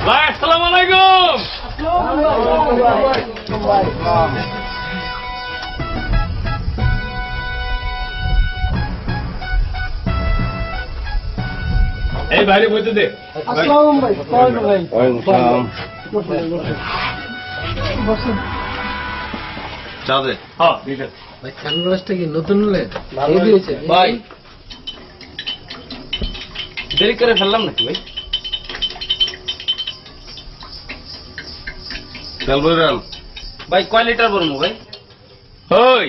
ভাই আসসালামু আলাইকুম। এই বাইরে বইতে দে। আসসালাম ভাই। বসুন। চা দে। হ্যাঁ ঠিক আছে ভাই ক্যানভাসটা কি নতুন হলে ভালো দিয়েছে ভাই দেরি করে ফেললাম নাকি ভাই? তেল বইরান ভাই কয় লিটার ভরবো ভাই? ওই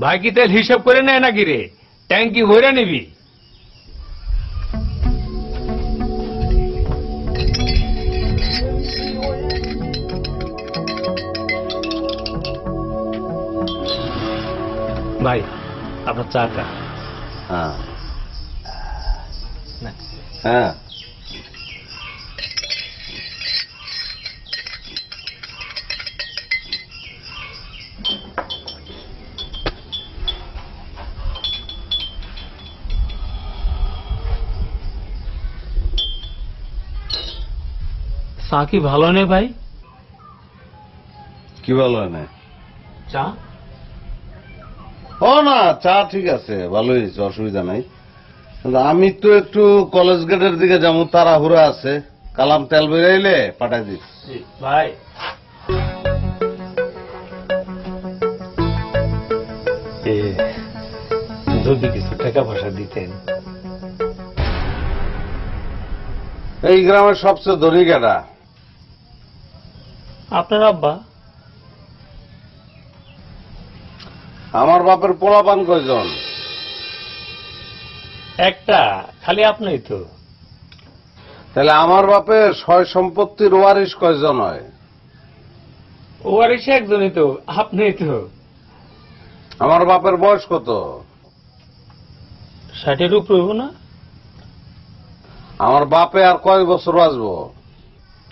ভাই কি তেল হিসাব করে নেয় নাকি রে? ট্যাঙ্কি ভরে নিবি? ভাই আপনার চাটা। হ্যাঁ হ্যাঁ চা কি ভালো নেই ভাই? কি ভালো হয় না? চা ও না, চা ঠিক আছে, ভালোই হয়েছে, অসুবিধা নাই। কিন্তু আমি তো একটু কলেজ গেটের দিকে যাবো, তাড়াহুড়া আছে। কালাম তেল বেরাইলে পাঠাই দিস ভাই। যদি কিছু টাকা পয়সা দিতেন। এই গ্রামের সবচেয়ে ধনী কেডা? আপনার আব্বা। আমার বাপের পোলাপান কয়জন? একটা, খালি আপনিই তো। তাহলে আমার বাপের সয় সম্পত্তির ওয়ারিশ কয়জন হয়? ওয়ারিশ একজনই তো, আপনিই তো। আমার বাপের বয়স কত? 60-এর উপরে হবো না? আমার বাপে আর কয় বছর বাঁচবো?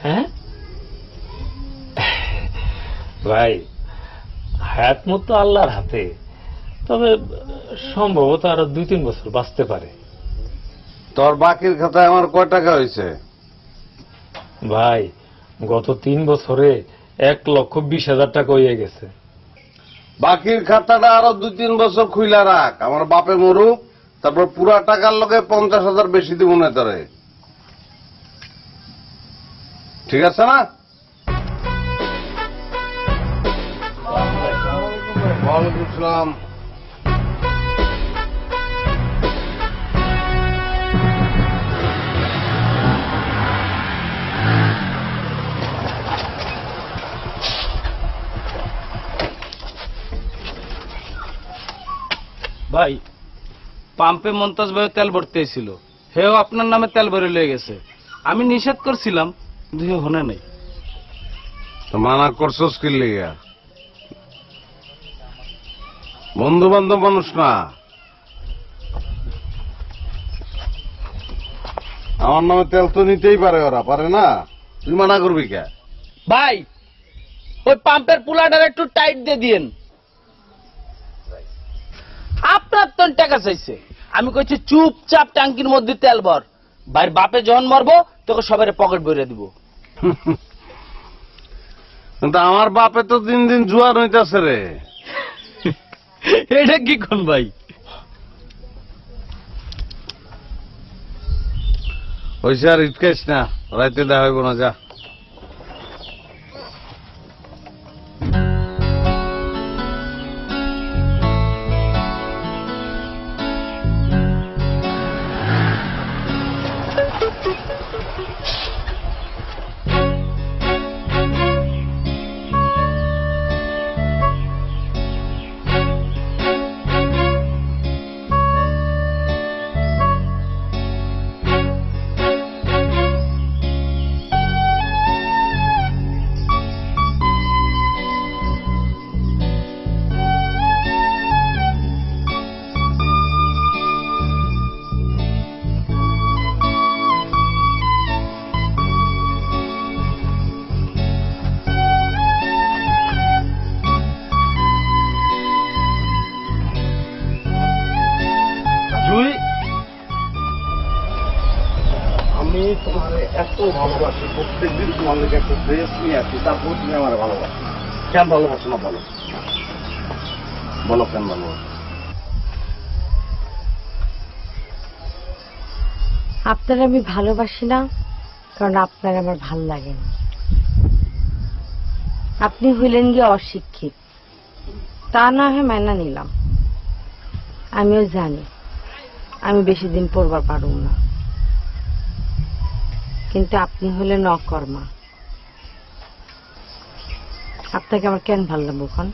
হ্যাঁ ভাই, হায়াত মতো আল্লাহর হাতে, তবে সম্ভবত আরো 2-3 বছর বাঁচতে পারে। তোর বাকির খাতায় আমার কয় টাকা হয়েছে? ভাই গত 3 বছরে 1,20,000 টাকা হয়ে গেছে। বাকির খাতাটা আরো 2-3 বছর খুইলা রাখ, আমার বাপে মরুক, তারপর পুরা টাকার লগে 50,000 বেশি দিব না তোরে, ঠিক আছে না? ওয়ালাইকুম আসসালাম। ভাই পাম্পে মন্তাজ ভাই তেল ভরতে ছিল, হেও আপনার নামে তেল ভরে লয়ে গেছে। আমি নিষেধ করছিলাম কিন্তু হে হনে নাই। তো মানা করছস কি লিগা? বন্ধু বান্ধব মানুষ না, আমার নামে তেল তো নিতেই পারে, ওরা পারে না, তুই মানা করবি কে? ভাই ওই পাম্পের পুলাটার একটু টাইট দিয়ে দিয়েন। আপনার তো টাকা চাইছে, আমি কইছি চুপচাপ ট্যাঙ্কির মধ্যে তেল ভর, ভাইয়ের বাপে যখন মরবো তোকে সবাই পকেট ভরে দিব। কিন্তু আমার বাপে তো দিন দিন জুয়ার হইতাছে রে। এটা কি কোন ভাই? হয়েছে, আর ইটকাইস না, রাইতে দেখা হইব না, যা। তোমার এত ভালোবাসি, প্রত্যেকদিন তোমার লেগে একটা ড্রেস নিয়ে আসি, তারপর তুমি আমার ভালোবাসো। কেন ভালোবাসো না বলো, বলো কেন ভালোবাসো? আপনার আমি ভালোবাসি না, কারণ আপনার আমার ভাল লাগে না। আপনি হইলেন গিয়ে অশিক্ষিত, তা না হয় মাইনা নিলাম। আমিও জানি আমি বেশি দিন পড়বার পারব না, কিন্তু আপনি হলেন অকর্মা। আপনাকে আমার কেন ভাল লাগবো এখন?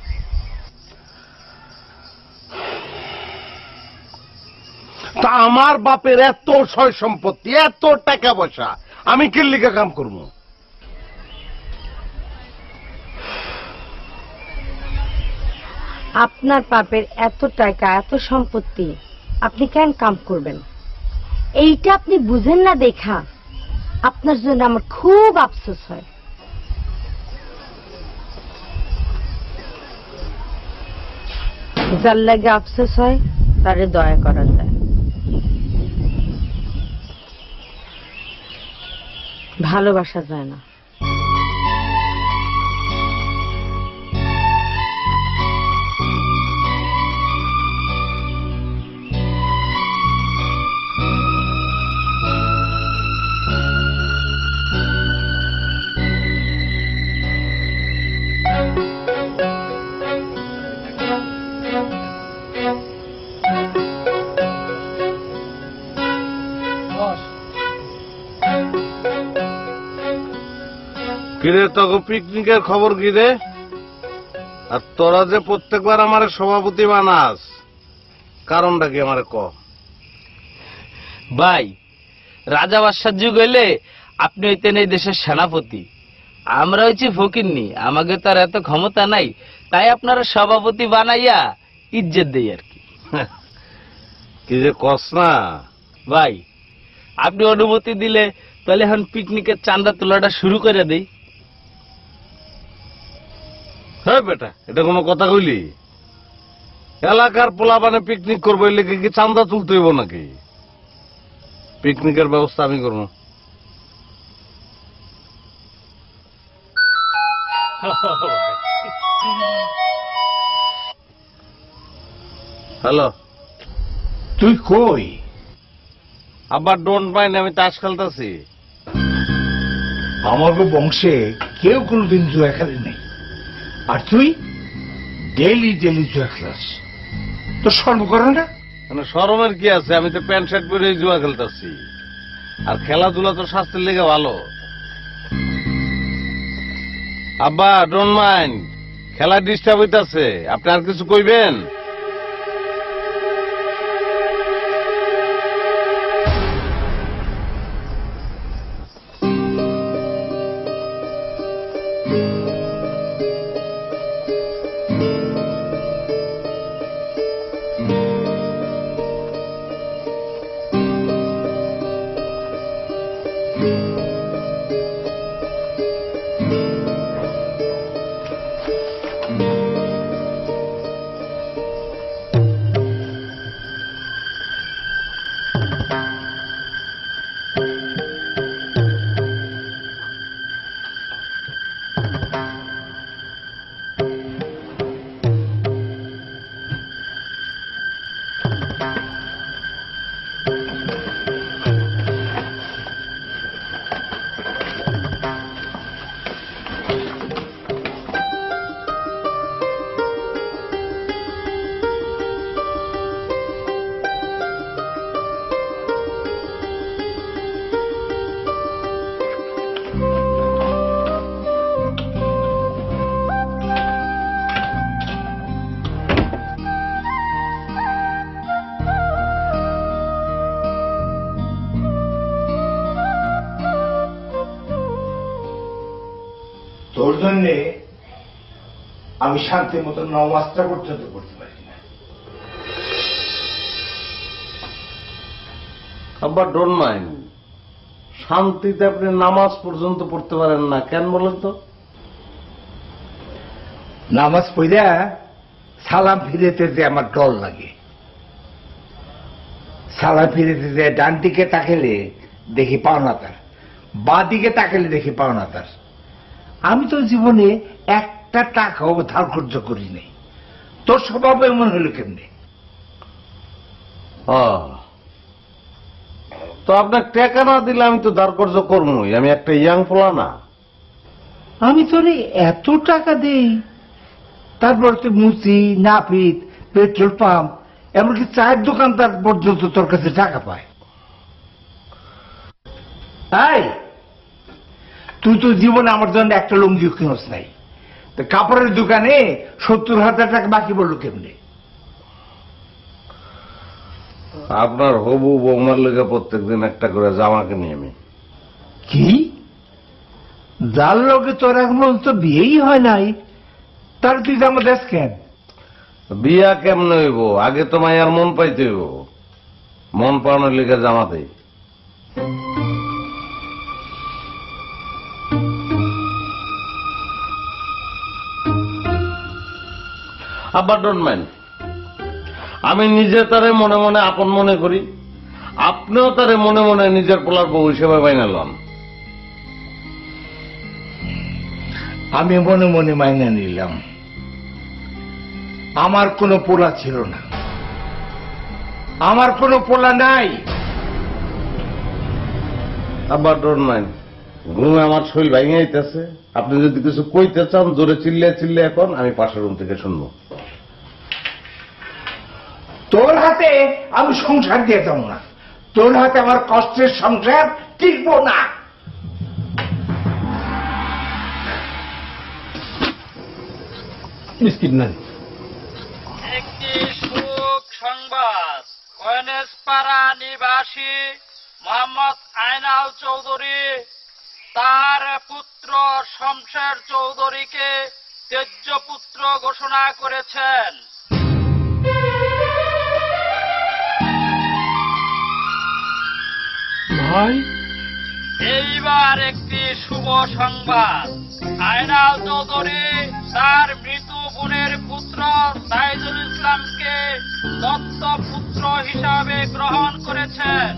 তা আমার বাপের এত সয় সম্পত্তি, এত টাকা পয়সা, আমি কি লিখে কাম করবো? আপনার বাপের এত টাকা, এত সম্পত্তি, আপনি কেন কাম করবেন? এইটা আপনি বুঝেন না দেখা আপনার জন্য আমার খুব আফসোস হয়। যার লাগে আফসোস হয় তারে দয়া করা যায়, ভালোবাসা যায় না। কিরে তখন পিকনিকের খবর কি রে? আর তোরা যে প্রত্যেকবার আমার সভাপতি বানাস, কারণটা কি আমার ক? ভাই, রাজা বাদশার যুগ হইলে আপনি হইতেন এই দেশের সেনাপতি, আমরা হইছি ফকিন্নি, আমাকে তার এত ক্ষমতা নাই, তাই আপনারা সভাপতি বানাইয়া ইজ্জত দেই আর কি। কি যে কস না ভাই, আপনি অনুমতি দিলে তাহলে এখন পিকনিকের চাঁদা তোলাটা শুরু করে দেই। হ্যাঁ বেটা, এটা কোনো কথা কইলি? এলাকার পোলাপানে পিকনিক করবো, এলে কি চান্দা তুলতে হইব নাকি? পিকনিকের ব্যবস্থা আমি করবো। হ্যালো, তুই কই? আবার ডোন্ট মাইন্ড, আমি তাস খেলতেছি। আমাকে বংশে কেউ কোনোদিন জুয়া খেলে নেই, আর তুই ডেইলি ডেইলি জুয়া খেলাস। তো শর্ম করে না? মানে শরমের কি আছে? আমি তো প্যান্ট শার্ট পরে জুয়া খেলতেছি, আর খেলাধুলা তো স্বাস্থ্যের লেগে ভালো। আব্বা ডোন্ট মাইন্ড, খেলা ডিস্টার্ব হইতাছে, আপনি আর কিছু কইবেন? তোর জন্যে আমি শান্তি মতো নামাজটা পর্যন্ত করতে পারি না। আব্বা ডোন্ট মাইন্ড, শান্তিতে আপনি নামাজ পর্যন্ত পড়তে পারেন না কেন বলেন তো? নামাজ পড়া সালাম ফিরেতে যে আমার ডর লাগে। সালাম ফিরেতে যে ডান দিকে তাকালে দেখি পাওনা তার, বাদিকে তাকালে দেখে পাও না তার। আমি তো জীবনে একটা টাকাও ধার খরচ করি নাই, তোর স্বভাব এমন হলো কেমনে? তো আপনার টাকা না দিলে আমি তো ধার কর্জ করবই, আমি একটা ইয়াং পোলা না। আমি তোরে এত টাকা দেই, তারপর তুই মুচি, নাপিত, পেট্রোল পাম্প, এমনকি চায়ের দোকানদার পর্যন্ত তোর কাছে টাকা পায়। তাই তুই তো জীবনে আমার জন্য একটা লুঙ্গি কিনস নাই, তো কাপড়ের দোকানে 70,000 টাকা বাকি পড়লো কেমনে? আপনার হবু বৌমার লেগে প্রত্যেকদিন একটা করে জামা কিনি আমি। কি? যার লোকে তোর এখন তো বিয়েই হয় নাই, তার তুই জামা দেশ কেন? বিয়া কেমনে হইব? আগে তো মায়ার মন পাইতে হইব, মন পাওয়ানোর লেগে জামা দেই। আবার ডোন্ট মাইন্ড, আমি নিজে তারে মনে মনে আপন মনে করি, আপনিও তারে মনে মনে নিজের পোলার বউ হিসেবে বাইনা লন। আমি মনে মনে মাইনা নিলাম, আমার কোনো পোলা ছিল না, আমার কোনো পোলা নাই। আবার ডোন্ট মাইন্ড, ঘুমে আমার শরীর ভেঙে আইতেছে, আপনি যদি কিছু কইতে চান জোরে চিল্লে চিল্লে এখন আমি পাশের রুম থেকে শুনবো। তোর হাতে আমি সংসার দিয়ে যাবো না, তোর হাতে আমার কষ্টের সংসার টিকবো না। বিস্কিট নেন। একটি সুখ সংবাদ, কয়নেসপাড়া নিবাসী মোহাম্মদ আয়নাল চৌধুরী তার পুত্র শমশের চৌধুরীকে তেজ্য পুত্র ঘোষণা করেছেন। ভাই, এইবার একটি শুভ সংবাদ, আয়নাল চৌধুরী তার মৃত বোনের পুত্র সাইদুল ইসলামকে দত্তপুত্র হিসাবে গ্রহণ করেছেন।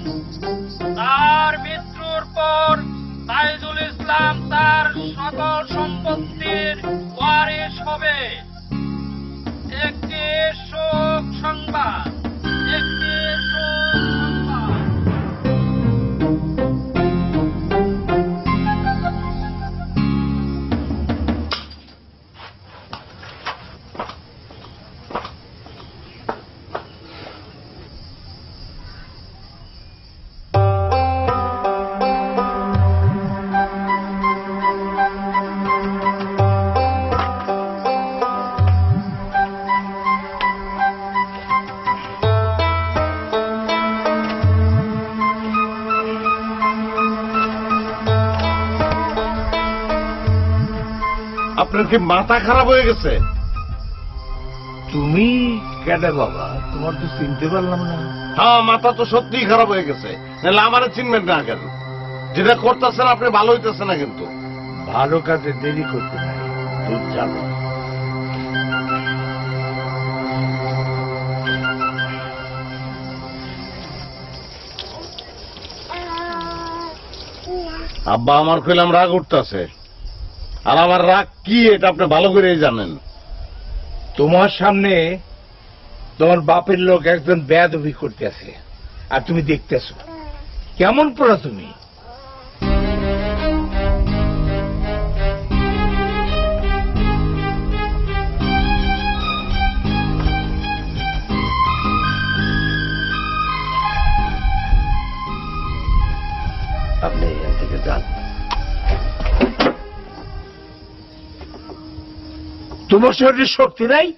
তার মৃত্যুর পর সাইদুল ইসলাম তার সকল সম্পত্তির ওয়ারিশ হবে। একটি শোক সংবাদ, একটি শোক সংবাদ। আপনার কি মাথা খারাপ হয়ে গেছে? তুমি কেডা বাবা? তোমার তো চিনতে পারলাম না। হ্যাঁ, মাথা তো সত্যিই খারাপ হয়ে গেছে, নাহলে আমারে চিনবেন না কেন? যেটা করতেছেন আপনি ভালো হইতেছে না কিন্তু। ভালো কাজে দেরি করতে নাই, তুই জানো। আব্বা আমার কইলাম রাগ উঠতেছে, আর আমার রাগ কি এটা আপনি ভালো করেই জানেন। তোমার সামনে তোমার বাপের লোক একজন বেয়াদবি করতে আছে, আর তুমি দেখতেছো। কেমন পড়া তুমি? আপনি এখান থেকে যান। তোমার শরীরে শক্তি নাই?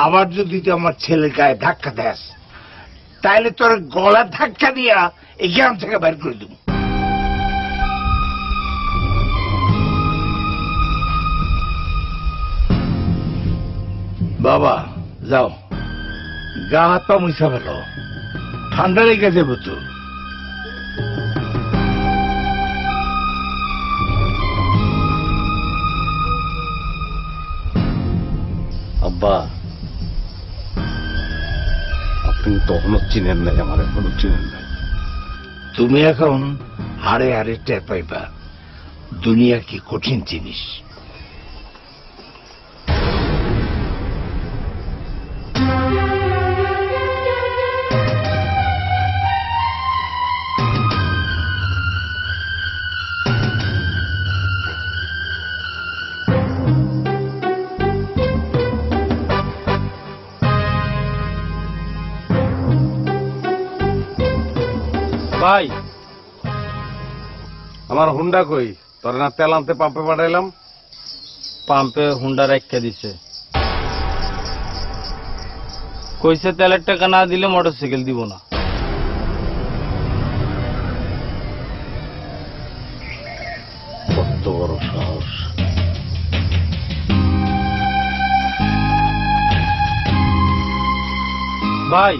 আবার যদি তুই আমার ছেলের গায়ে ধাক্কা দেস, তাহলে তোর গলা ধাক্কা দিয়া এই গ্রাম থেকে বের করে দেব। বাবা যাও, গা হাত পা মুছা ফেলো, ঠান্ডা লেগে যাবো তো। আব্বা, আপনি তখনও চিনেন নাই, আমার এখনো চিনেন নাই। তুমি এখন হাড়ে হাড়ে টের পাইবা দুনিয়া কি কঠিন জিনিস। ভাই আমার হুন্ডা কই? তোর না তেল আনতে পাম্পে পাঠাইলাম। পাম্পে হুন্ডা রাখা দিছে, কইছে তেলের টাকা না দিলে মোটরসাইকেল দিব না। কত বড় সাহস! ভাই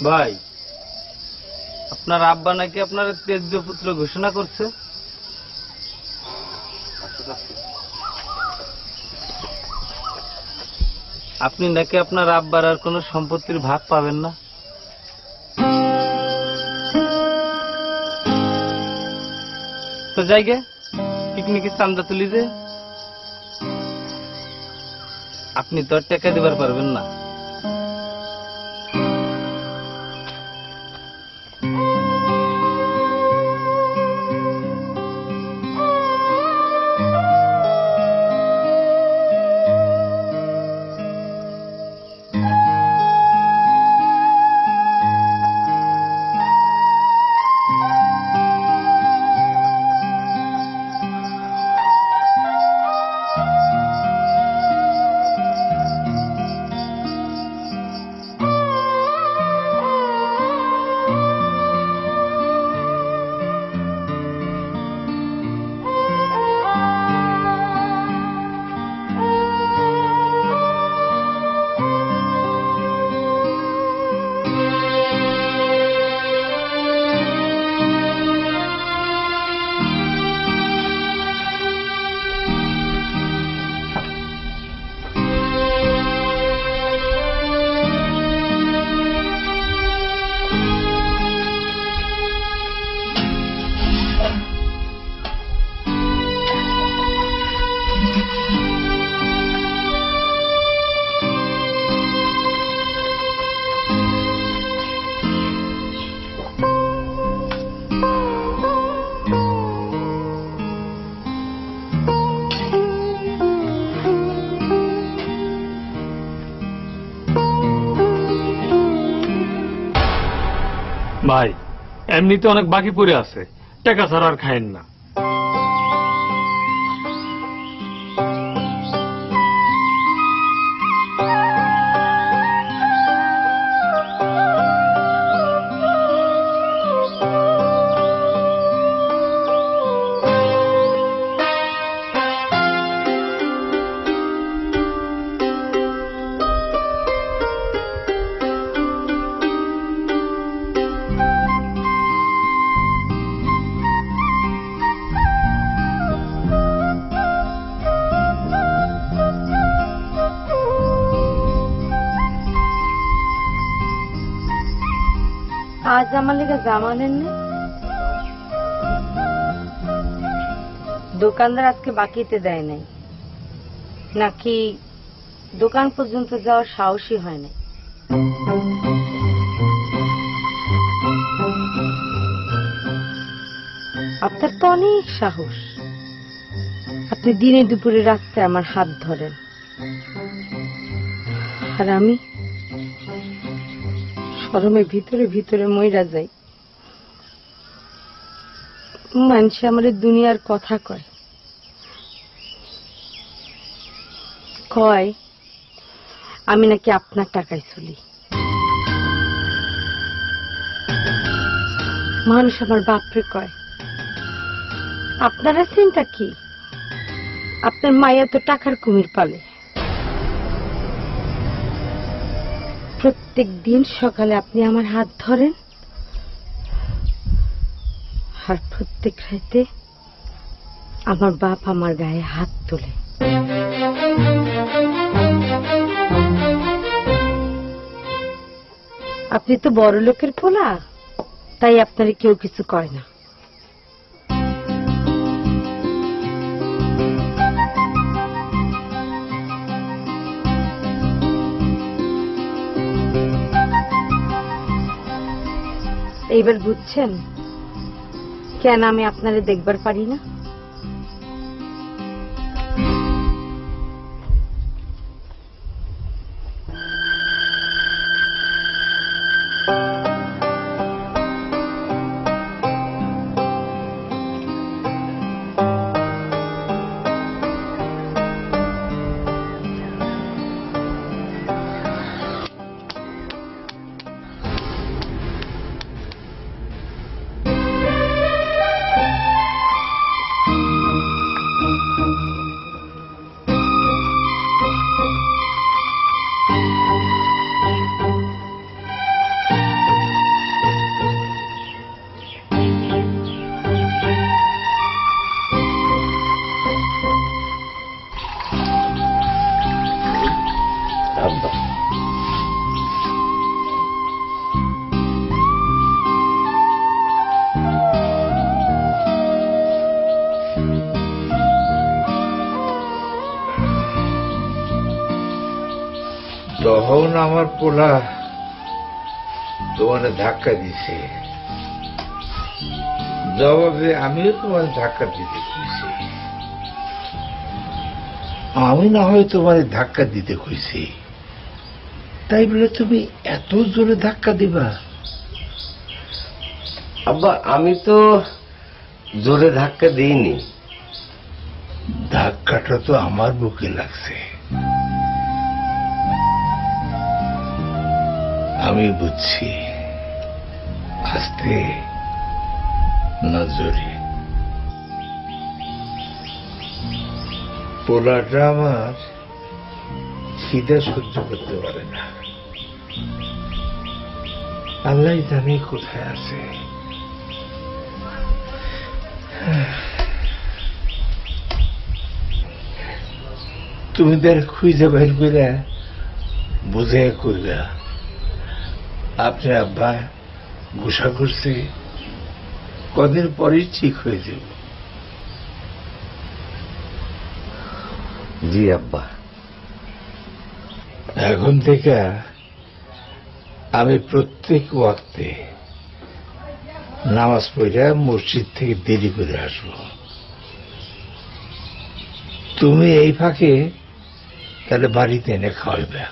ভাই আপনার আব্বা নাকি আপনার তেজ্য পুত্র ঘোষণা করছে। আপনি নাকি আপনার আব্বার আর কোন সম্পত্তির ভাগ পাবেন না। তো যাইগে পিকনিকে চান্দা তুলি যে, আপনি তো আর টাকা দিবার পারবেন না। ভাই এমনিতে অনেক বাকি পড়ে আছে, টাকা ছাড়া আর খায়েন না। আজ আমার লেগে জামা নেন না? দোকানদার আজকে বাকিতে দেয় নাই, নাকি দোকান পর্যন্ত যাওয়ার সাহসী হয় নাই? আপনার তো অনেক সাহস, আপনি দিনে দুপুরে রাস্তায় আমার হাত ধরেন, আর আমি শরমে ভিতরে ভিতরে মইরা যাই। মানুষে আমার দুনিয়ার কথা কয়, কয় আমি নাকি আপনার টাকায় চলি। মানুষ আমার বাপরে কয়, আপনারা চিন্তা কি, আপনার মায়া তো টাকার কুমির পালে। প্রত্যেক দিন সকালে আপনি আমার হাত ধরেন, আর প্রত্যেক রাতে আমার বাপ আমার গায়ে হাত তোলে। আপনি তো বড় লোকের পোলা, তাই আপনারে কেউ কিছু করে না। এইবার বুঝছেন কেন আমি আপনারে দেখবার পারি না? তখন আমার পোলা তোমার ধাক্কা দিছে, জবাবে আমিও তোমার ধাক্কা দিতে কইছি। আমি না হয় তোমার ধাক্কা দিতে কইছি, তাই বলে তুমি এত জোরে ধাক্কা দিবা? আব্বা আমি তো জোরে ধাক্কা দিইনি। ধাক্কাটা তো আমার বুকে লাগছে। আমি বুঝছি, আস্তে না জোরে। পোলাটা আমার খিদে সহ্য করতে পারে না, আল্লাহ জানি কোথায় আছে। তুমি তার খুঁজে বের করে বুঝে কইবা আপনি আব্বা গুসা করছে, কদিন পরেই ঠিক হয়ে যাব। জি আব্বা। এখন থেকে আমি প্রত্যেক ওয়াক্তে নামাজ পড়ে মসজিদ থেকে দেরি করে আসব। তুমি এই ফাঁকে তাহলে বাড়িতে এনে খাওয়াইবে,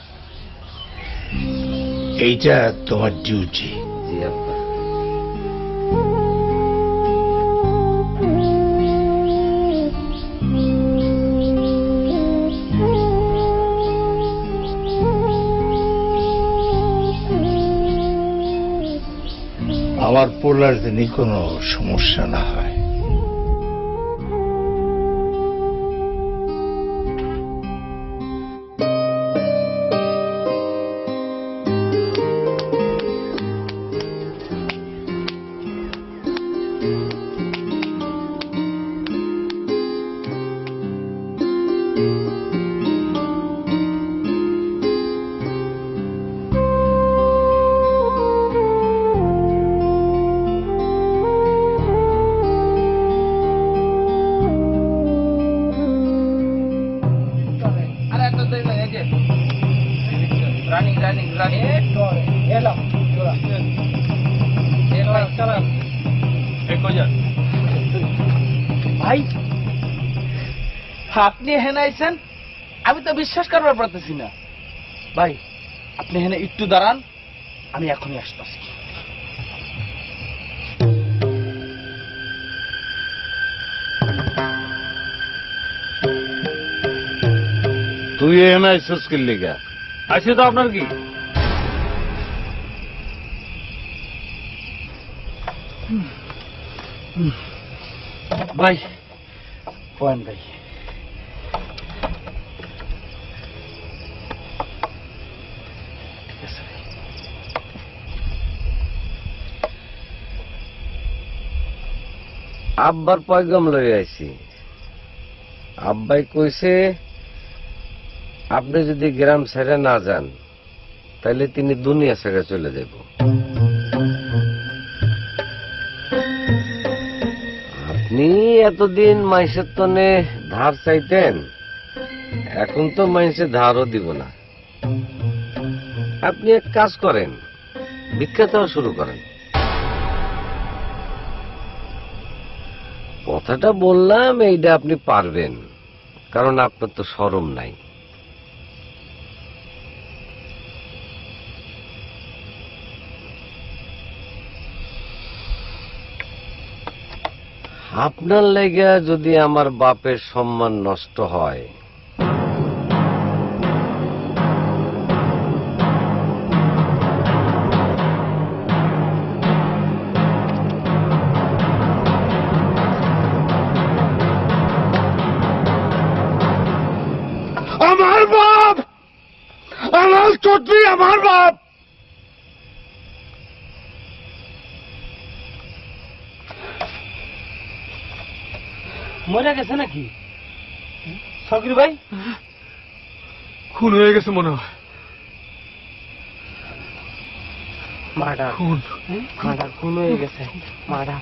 এইটা তোমার ডিউটি। জি আব্বা। আমার পোলার যিনি কোনো সমস্যা না হয়। ভাই আপনি এখানে আইছেন, আমি তো বিশ্বাস করবার পারতেছি না। ভাই আপনি এখানে একটু দাঁড়ান, আমি এখনই আসতেছি। তুই এখানে আইসস কি লিগা? আইসি তো আপনার কি? ভাই পয়েন ভাই, ঠিক আছে ভাই। আব্বার পয়গাম লই আইছি। আব্বাই কইছে আপনি যদি গ্রাম ছেড়ে না যান তাহলে তিনি দুনিয়া ছেড়ে চলে যাব। আপনি এতদিন মাইসের তনে ধার চাইতেন, এখন তো মাইসে ধারও দিব না। আপনি এক কাজ করেন, ভিক্ষা দেওয়া শুরু করেন। কথাটা বললাম এইটা আপনি পারবেন, কারণ আপনার তো শরম নাই। আপনার লেগে যদি আমার বাপের সম্মান নষ্ট হয়, আমার বাপ আমার চৌধুরী, আমার বাপ। মরে গেছে নাকি সগির ভাই? খুন হয়ে গেছে মনে হয়। মার্ডার খুন হয়ে গেছে, মার্ডার।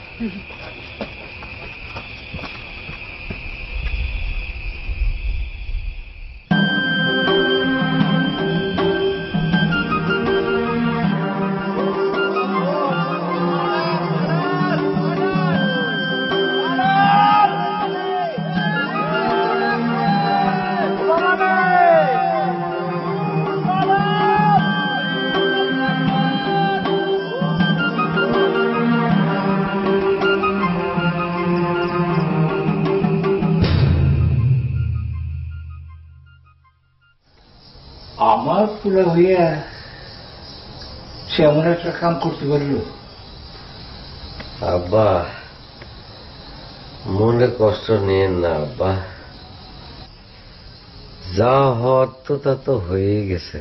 আমার পুরা হইয়া সে এমন একটা কাম করতে পারলো। আব্বা মনে কষ্ট নিয়েন না আব্বা, যা হওয়ার তো তা তো হয়েই গেছে।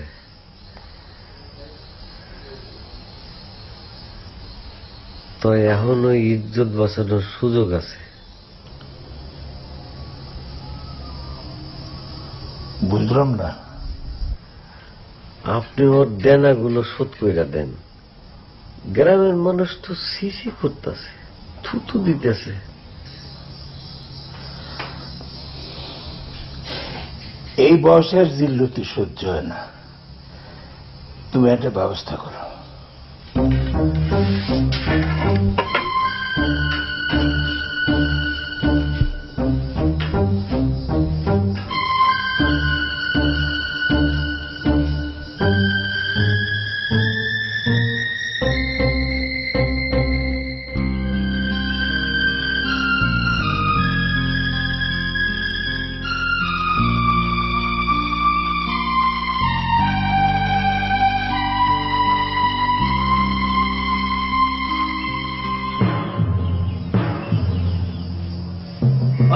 তো এখন ওই ইজ্জত বাঁচানোর সুযোগ আছে। বুঝলাম না। আপনি ওর দেনাগুলো শোধ কইরা দেন। গ্রামের মানুষ তো সিসি করতেছে, থুতু দিতেছে। এই বয়সের জিল্লতি সহ্য হয় না, তুমি একটা ব্যবস্থা করো।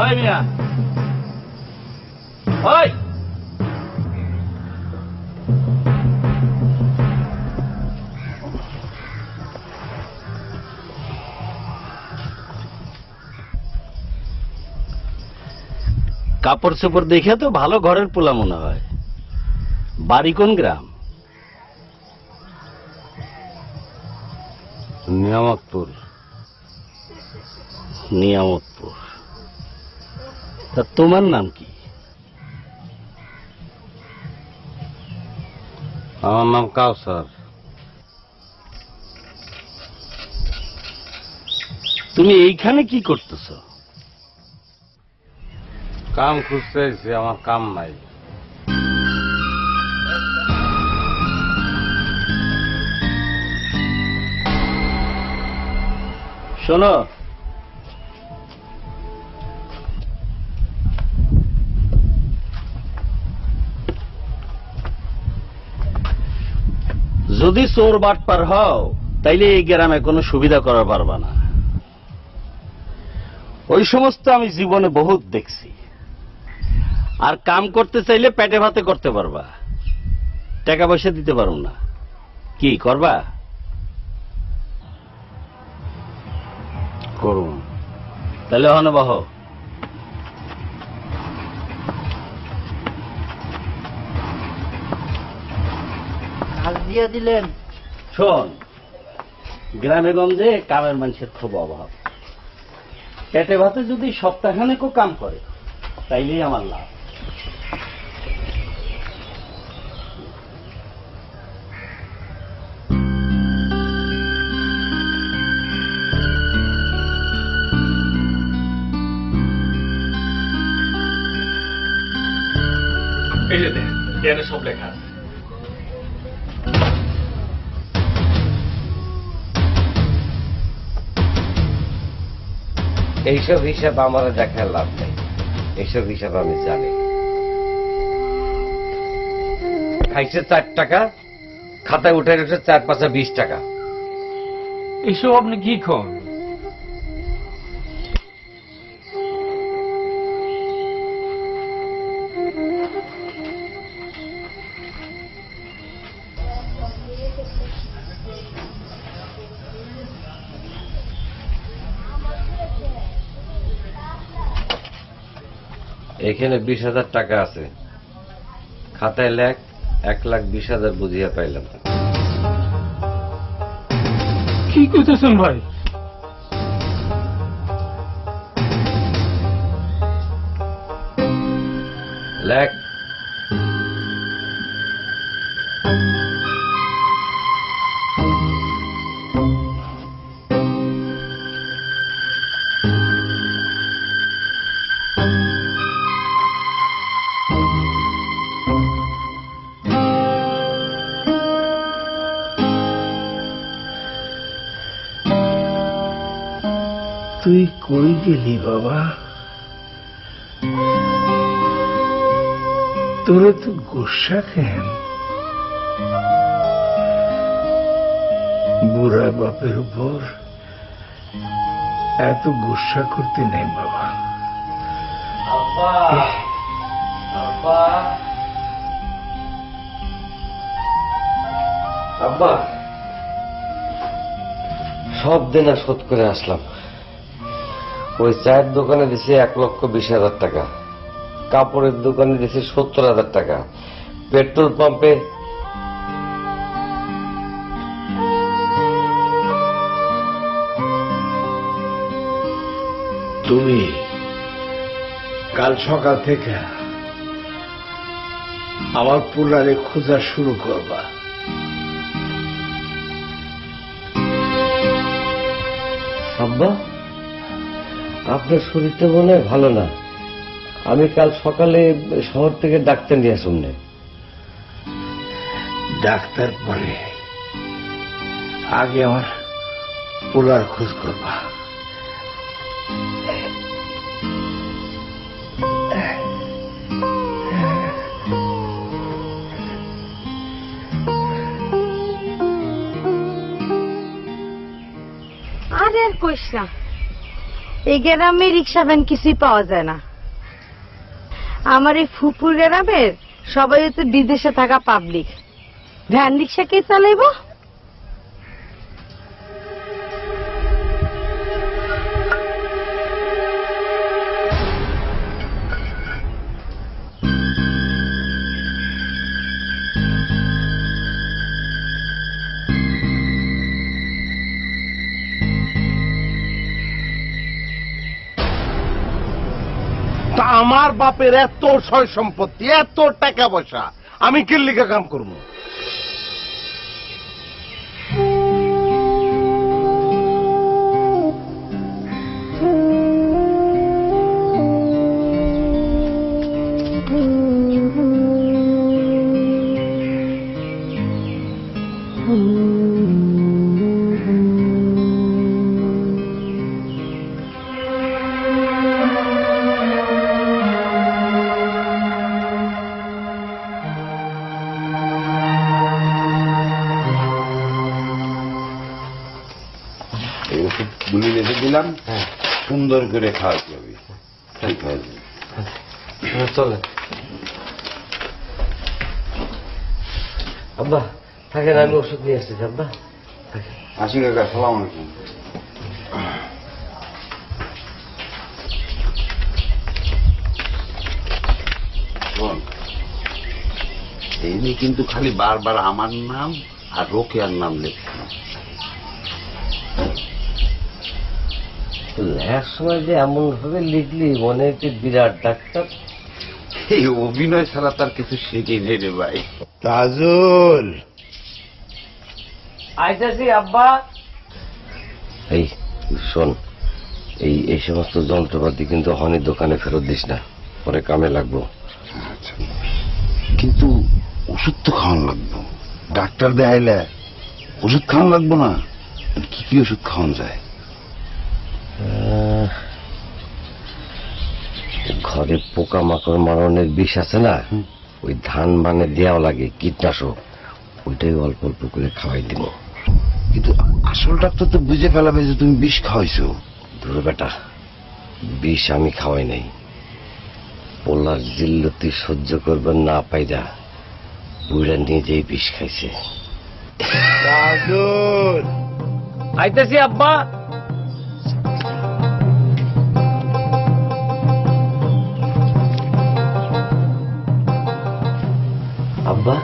ওই মিয়া, ওই কাপড় চোপড় দেখে তো ভালো ঘরের পোলা মনে হয়। বাড়ি কোন গ্রাম? নিয়ামতপুর। নিয়ামতপুর। তা তোমার নাম কি? আমার নাম কাউসার। তুমি এইখানে কি করতেছ? কাম খুঁজতে আইছি, আমার কাম নাই। শোনো, যদি চোর বাটপার হও তাইলে এই গ্রামে কোনো সুবিধা করা পারবা না। ওই সমস্ত আমি জীবনে বহুত দেখছি। আর কাম করতে চাইলে পেটে ভাতে করতে পারবা, টাকা পয়সা দিতে পারো না। কি করবা? করুন। তাহলে ওখানে বহ। কাজ দিয়ে দিলেন। শোন, গ্রামে গঞ্জে কামের মানুষের খুব অভাব। পেটে ভাতে যদি সপ্তাহখানেকও কাম করে তাইলেই আমার লাভ। এই যে দেখ, এখানে সব লেখা আছে। এইসব হিসাব আমার দেখার লাভ নেই, এইসব হিসাব আমি জানি। খাইছে 4 টাকা, খাতায় উঠে রেখেছে 4 5 20 টাকা। এসব আপনি কি খন? এখানে 20,000 টাকা আছে, খাতায় লেখ 1,20,000 বুঝিয়া পাইলাম। কি করতেছেন ভাই? লেখ। তুই কই গেলি বাবা? তোরা তো গুসা কেন? বুড়া বাপের উপর এত গুসা করতে নেই বাবা। আব্বা, সব দেনা শোধ করে আসলাম। ওই চায়ের দোকানে দিছে 1,20,000 টাকা, কাপড়ের দোকানে দিছে 70,000 টাকা, পেট্রোল পাম্পে তুমি কাল সকাল থেকে আমার পোলারে খোঁজা শুরু করবা। আব্বা, আপনার শরীরটা মনে হয় ভালো না। আমি কাল সকালে শহর থেকে ডাক্তার নিয়ে আসুন। ডাক্তার পরে আগে আমার পোলার খোঁজ করবা। আরে আর কইস না, এই গ্রামে রিক্সা ভ্যান কিছুই পাওয়া যায় না। আমার এই ফুপুর গ্রামের সবাই হচ্ছে বিদেশে থাকা পাবলিক, ভ্যান রিক্সা কে চালাইব? আমার বাপের এত সয় সম্পত্তি, এত টাকা পয়সা, আমি কি লিখা কাম করবো? গুলি রেখে দিলাম, সুন্দর করে খাওয়াতে হবে। ঠিক আছে, চলে। আব্বা থাকেন, আমি ওষুধ নিয়ে আসছি। আব্বা আসি কাকা, সালাম আলাইকুম। তিনি কিন্তু খালি বারবার আমার নাম আর রোকেয়ার নাম লেখেন। লেখার সময় যে এমন ভাবে লিখলি মনে হচ্ছে বিরাট ডাক্তার। এই অভিনয় ছাড়া তার কিছু শেখে নেই রে ভাই। তাজুল, আইতাছি আব্বা। এই শোন, এই সমস্ত যন্ত্রপাতি কিন্তু হনির দোকানে ফেরত দিস না, পরে কামে লাগবো। আচ্ছা, কিন্তু ওষুধ তো খাওয়ান লাগবো। ডাক্তার দেখাইলে ওষুধ খাওয়ান লাগবো না? কি কি ওষুধ খাওয়ান যায়? ঘরে পোকামাকড় মারণের বিষ আছে না, ওই ধান মানে দেওয়া লাগে কীটনাশক, ওইটাই অল্প অল্প করে খাওয়াই দিব। কিন্তু আসল ডাক্তার তো বুঝে ফেলাবে যে তুমি বিষ খাওয়াইছো। ধরো বেটা, বিষ আমি খাওয়াই নাই, পোলার জিল্লতি সহ্য করবেন না পাইরা বুড়া নিজেই বিষ খাইছে। তাজুল, আইতেছি আব্বা। আব্বা,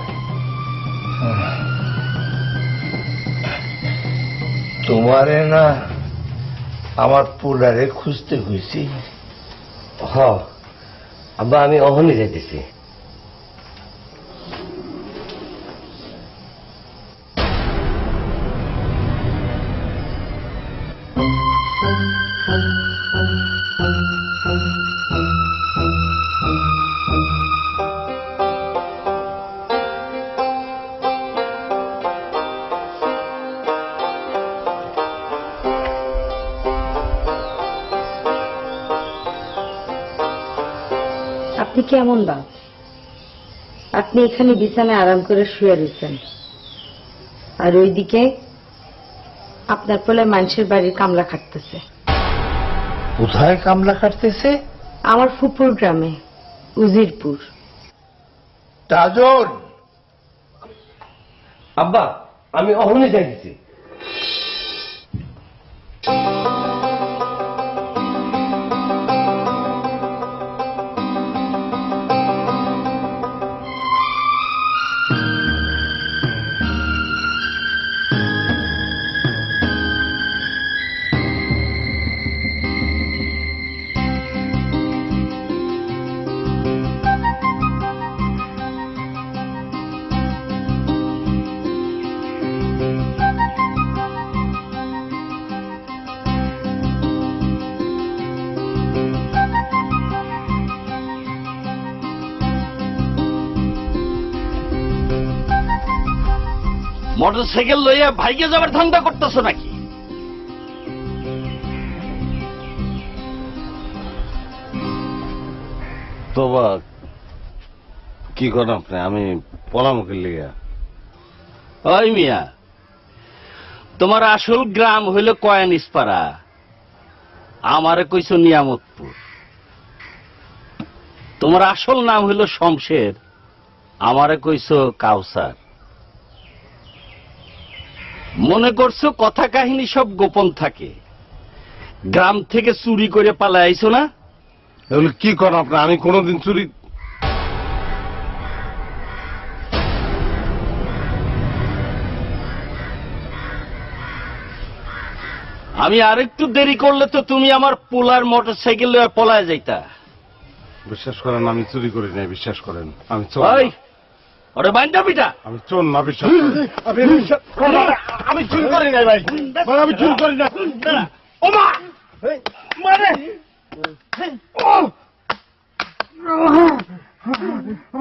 তোমারে না আমার পোলারে খুঁজতে হয়েছি। হ আব্বা, আমি অহনি যাইতেছি। আপনি কেমন বাপ? আপনি এখানে বিছানায় আরাম করে শুয়ে রয়েছেন, আর ওইদিকে আপনার পোলা মানুষের বাড়ির কামলা খাটতেছে। কোথায় কামলা কাটতেছে? আমার ফুপুর গ্রামে, উজিরপুর। তাজুল, আব্বা, আমি অহনি যাইতেছি। মোটরসাইকেল লইয়া ভাইকে যাবার ধান্দা করতেছো নাকি? তোবা কি করেন আপনি? আমি পরামর্শের লিগা। ওই মিয়া, তোমার আসল গ্রাম হইল কয়ানিসপাড়া, আমারে কইছো নিয়ামতপুর। তোমার আসল নাম হইল শমশের, আমারে কইছো কাউসার। মনে করছো কথা কাহিনী সব গোপন থাকে, গ্রাম থেকে চুরি করে পালা আইছো না? এগুলো কি করেন আপনি? আমি কোনোদিন চুরি... আমি আরেকটু দেরি করলে তো তুমি আমার পোলার মোটরসাইকেল লইয়া পলায় যাইতা। বিশ্বাস করেন আমি চুরি করি নাই, বিশ্বাস করেন আমি চোর ওই না। ওরে বাইন্দা পিটা। আমি চোর না, বিশ্বাস করেন। আমি বিশ্বাস করেন না। আমি চুরি করি নাই ভাই, ভাই আমি চুরি করি না। ও মা মানে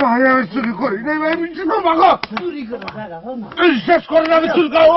ভাই আমি চুরি করি নাই ভাই, বিশ্বাস করেন আমি চুরি করি।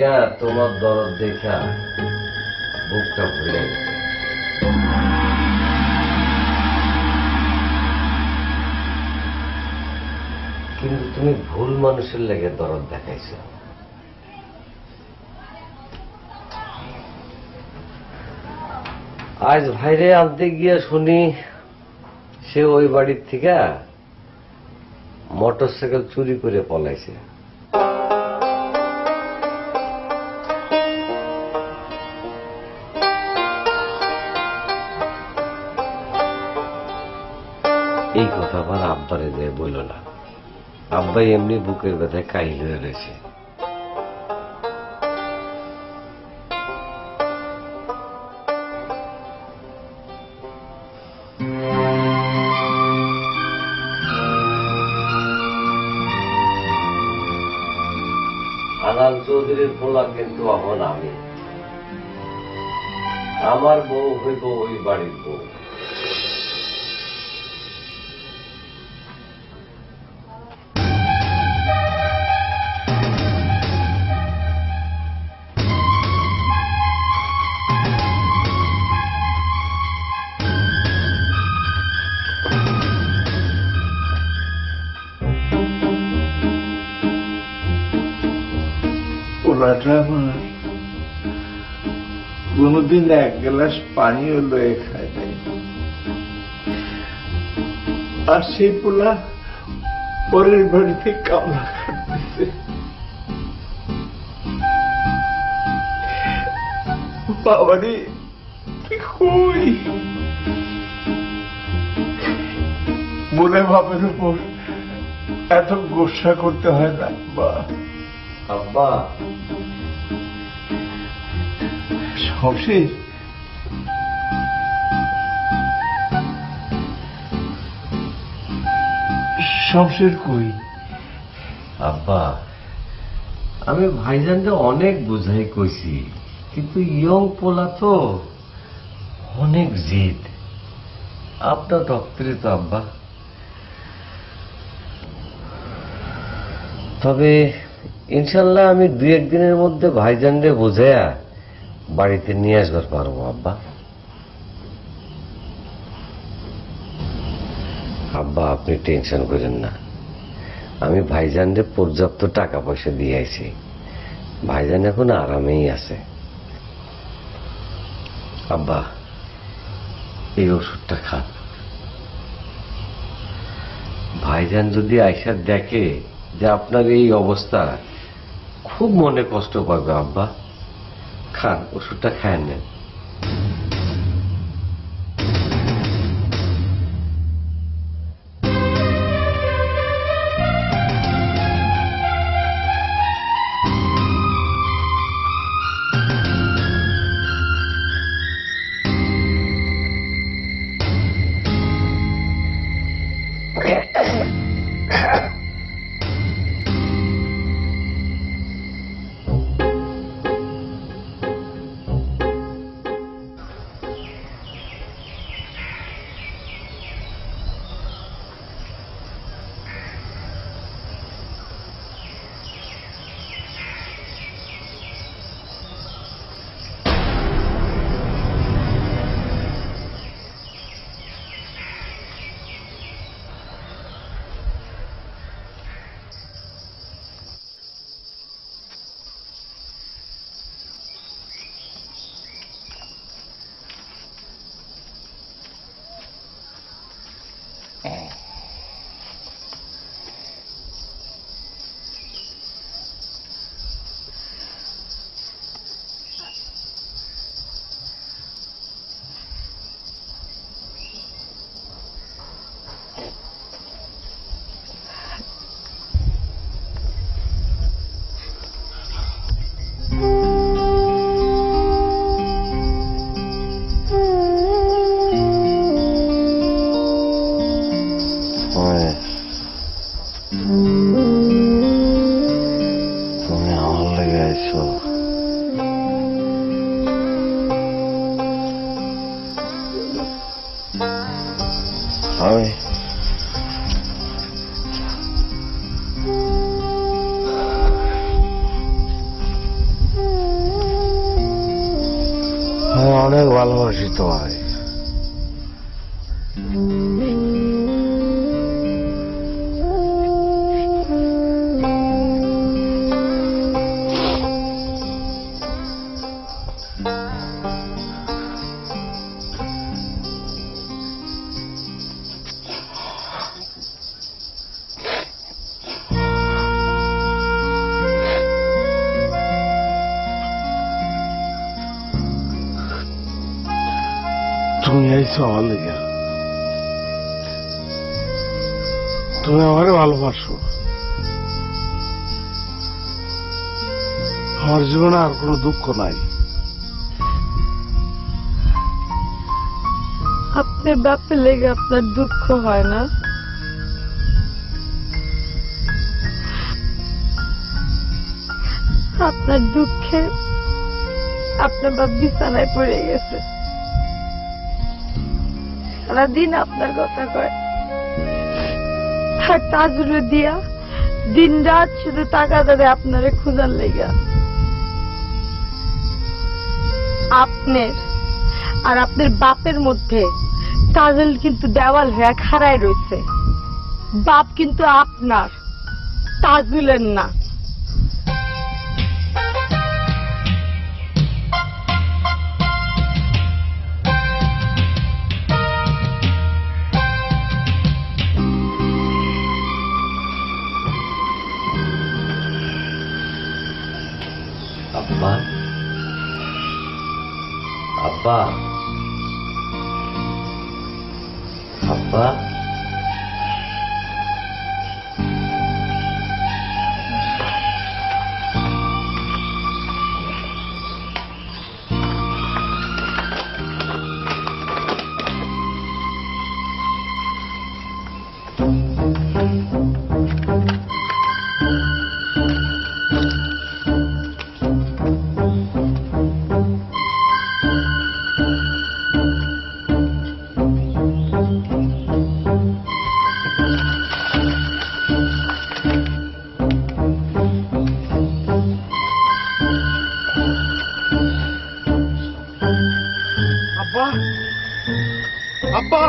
লেগা তোমার দরদ দেখা বুকটা ভরে গেছে। কিন্তু তুমি ভুল মানুষের লেগে দরদ দেখাইছো। আজ ভাইরে আনতে গিয়া শুনি সে ওই বাড়ির থেকে মোটরসাইকেল চুরি করে পলাইছে। এই কথা আবার আব্বারে যায় বলল না। আব্বাই এমনি বুকের ব্যথায় কাহিল হয়ে রয়েছে। হালাল চৌধুরীর পোলা কিন্তু এখন আমি, আমার বউ হইব ওই বাড়ির বউ। পোলাটা আমার কোনদিন এক গ্লাস পানিও লয়ে খায় নাই, আর সেই পোলা পরের বাড়িতে কামলা খাটতেছে। বাবারে তুই কই? বলে বাপের উপর এত গোসা করতে হয় না বা আব্বা শমশের, শমশের কই? আব্বা আমি ভাইজানকে অনেক বুঝাই কইছি, কিন্তু ইয়ং পোলা তো অনেক জিদ। আপনার ডক্টরে তো আব্বা। তবে ইনশাল্লাহ আমি 2-1 দিনের মধ্যে ভাইজানরে বোঝায়া বাড়িতে নিয়ে আসবার পারবো আব্বা। আব্বা আপনি টেনশন করেন না, আমি ভাইজানরে পর্যাপ্ত টাকা পয়সা দিয়ে আইছি। ভাইজান এখন আরামেই আছে। আব্বা এই ওষুধটা খান। ভাইজান যদি আইসা দেখে যে আপনার এই অবস্থা, খুব মনে কষ্ট পাবে আব্বা। খান, ওষুধটা খায় নেন। তুমি আইছো আমার লেগে, তুমি আমারে ভালোবাসো। আমার জীবনে আর কোনো দুঃখ নাই। আপনার বাপের লেগে আপনার দুঃখ হয় না? আপনার দুঃখে আপনার বাপ বিছানায় পড়ে গেছে, সারাদিন আপনার কথা কয়, আর তাজুলে দিয়া দিন রাত শুধু টাকা দেবে আপনারে খুঁজার লেগা। আপনার আর আপনার বাপের মধ্যে তাজুল কিন্তু দেওয়াল হয়ে খাড়ায় রয়েছে। বাপ কিন্তু আপনার, তাজুলের না। আব্বা, আব্বা, আব্বা, আব্বা, আব্বা,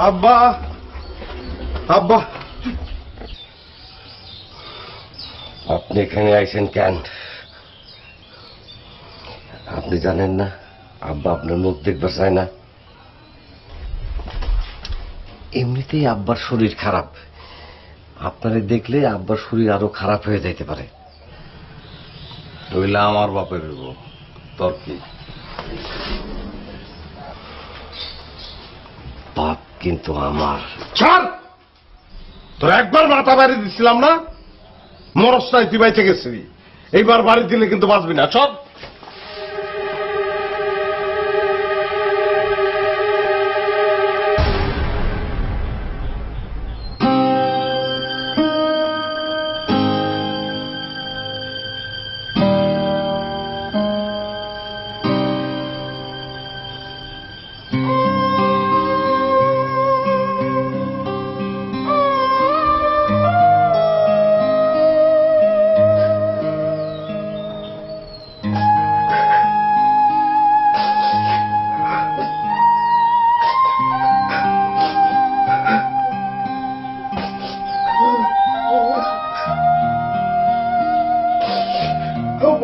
আব্বা, আব্বা, আপনি এখানে আইছেন কেন? আপনি জানেন না আব্বা আপনার মুখ দেখবার চায় না? এমনিতেই আব্বার শরীর খারাপ, আপনারে দেখলে আব্বার শরীর আরো খারাপ হয়ে যাইতে পারে। রইলা আমার বাপের বউ, তোর কি? বাপ কিন্তু আমার। ছাড়, তোর একবার মাথা বাড়ি দিছিলাম না, মরস নাই, তুই বাইতে গেছিলি, এইবার বাড়ি দিলে কিন্তু বাঁচবি না। চল।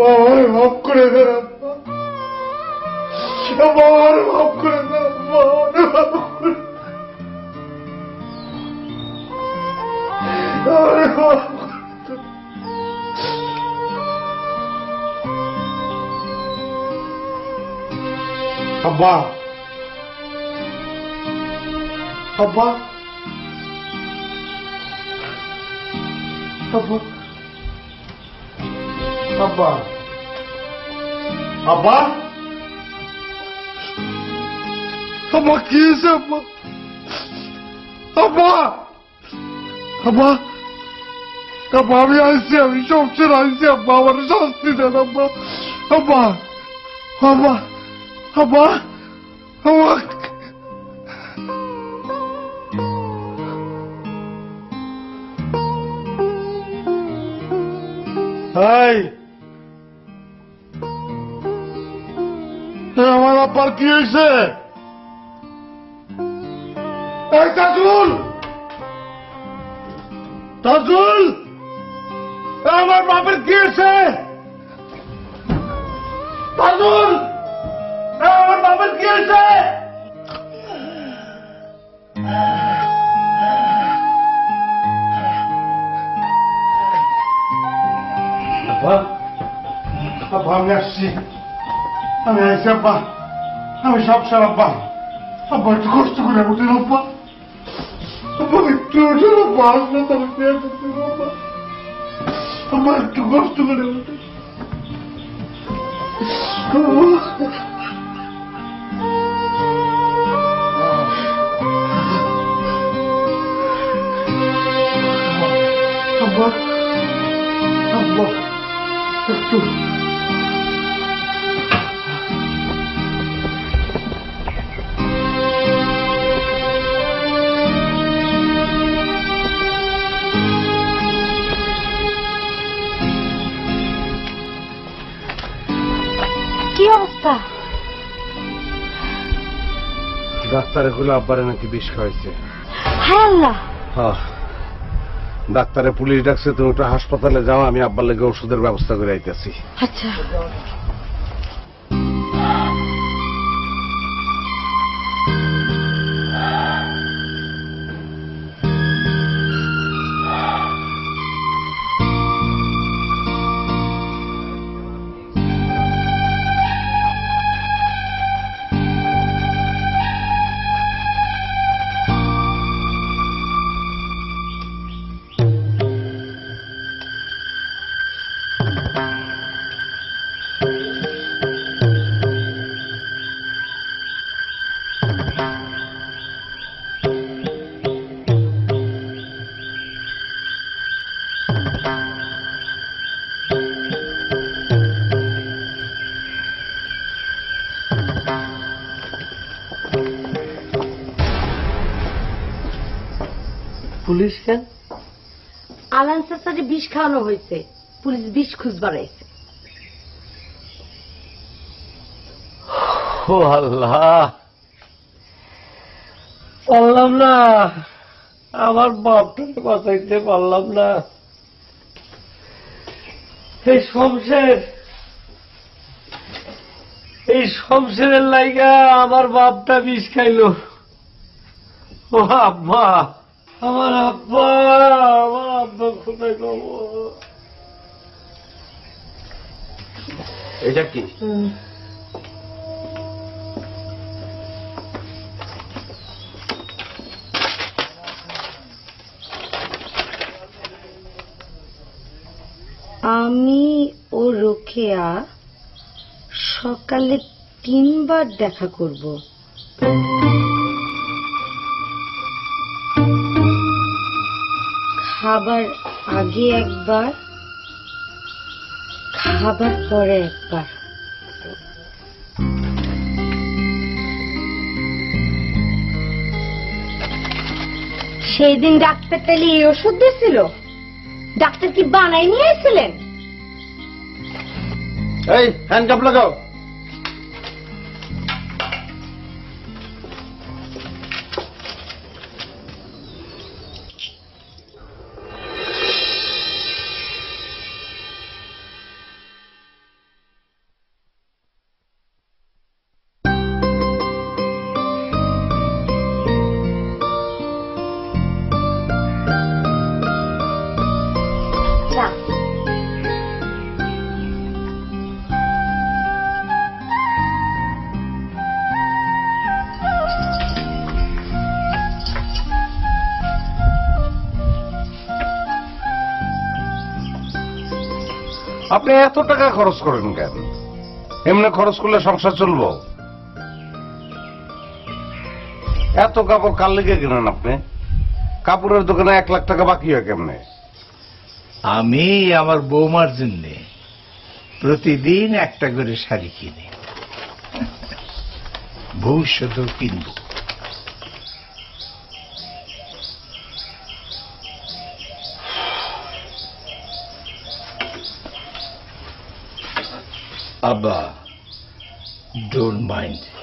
আমার মাফ করে দেন আব্বা, আমার মাফ করে দেন আব্বা, মাফ করে আব্বা, আব্বা, আব্বা, আব্বা, আব্বা, আব্বা, কি হয়েছে আব্বা? আব্বা, আব্বা, আব্বা, আমি আসছি, আমি সবচেয়ে আসছি আব্বা, আমার শাস্তি দেন আব্বা, আব্বা, আব্বা, আব্বা, আব্বা, হাই, আমার আব্বার কি হয়েছে? এই তাজুল, তাজুল, আমার বাপের কি হয়েছে? তাজুল, আমার বাপের কি হয়েছে? আব্বা আমি আসছি, আমি আসছি আব্বা, আমি সব সার আব্বা। আব্বা একটু কষ্ট করে উঠেন আব্বা, আব্বা একটু উঠেন আব্বা, হাসপাতালে নিয়ে যেতে আব্বা, আব্বা একটু কষ্ট করে উঠেন। আব্বা আব্বা একটু কি অবস্থা? ডাক্তারে গুলো আব্বারে নাকি বিষ খাওয়াইছে। হায় আল্লাহ। হ্যাঁ, ডাক্তারে পুলিশ ডাকছে, তুমি একটু হাসপাতালে যাও, আমি আব্বার লেগে ওষুধের ব্যবস্থা করে আইতেছি। আচ্ছা। পুলিশ কেন? আলান চাচারে বিষ খাওয়ানো হয়েছে, পুলিশ বিষ খুঁজবার আইছে। ও আল্লাহ, পারলাম না, আমার বাপটাকে বাঁচাইতে পারলাম না। এই শমশেরের লাইগা আমার বাপটা বিষ খাইলো। ও আব্বা, আমার আব্বা, আমার আব্বা কোথায় পাবো? এটা কি? আমি ও রোকেয়া সকালে 3 বার দেখা করব। খাবার আগে একবার, খাবার পরে একবার। সেই দিন ডাক্তার তাহলে এই ওষুধ দিয়েছিল? ডাক্তার কি বানাই নিয়ে এসেছিলেন? এই হ্যান্ডকাপ লাগাও। আপনি এত টাকা খরচ করেন কেন? এমনি খরচ করলে সংসার চলবো? এত কাপড় কার লেগে কিনেন আপনি? কাপড়ের দোকানে 1 লাখ টাকা বাকি হয় কেমনে? আমি আমার বৌমার জন্য প্রতিদিন একটা করে শাড়ি কিনি, ভবিষ্যতেও কিনব। আব্বা, ডোন্ট মাইন্ড।